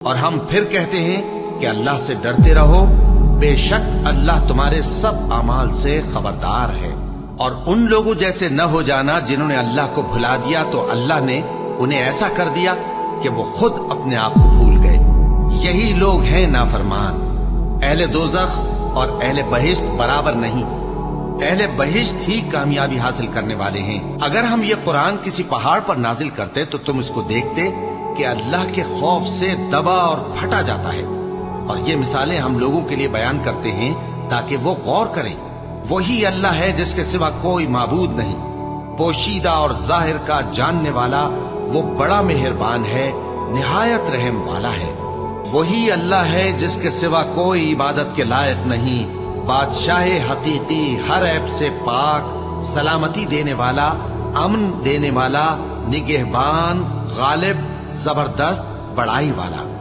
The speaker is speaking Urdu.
اور ہم پھر کہتے ہیں کہ اللہ سے ڈرتے رہو، بے شک اللہ تمہارے سب اعمال سے خبردار ہے۔ اور ان لوگوں جیسے نہ ہو جانا جنہوں نے اللہ کو بھلا دیا تو اللہ نے انہیں ایسا کر دیا کہ وہ خود اپنے آپ کو بھول گئے۔ یہی لوگ ہیں نافرمان۔ اہل دوزخ اور اہل بہشت برابر نہیں، اہل بہشت ہی کامیابی حاصل کرنے والے ہیں۔ اگر ہم یہ قرآن کسی پہاڑ پر نازل کرتے تو تم اس کو دیکھتے کہ اللہ کے خوف سے دبا اور پھٹا جاتا ہے۔ اور یہ مثالیں ہم لوگوں کے لیے بیان کرتے ہیں تاکہ وہ غور کریں۔ وہی اللہ ہے جس کے سوا کوئی معبود نہیں، پوشیدہ اور ظاہر کا جاننے والا، وہ بڑا مہربان ہے، نہایت رحم والا ہے۔ وہی اللہ ہے جس کے سوا کوئی عبادت کے لائق نہیں، بادشاہ حقیقی، ہر عیب سے پاک، سلامتی دینے والا، امن دینے والا، نگہبان، غالب، زبردست، بڑائی والا۔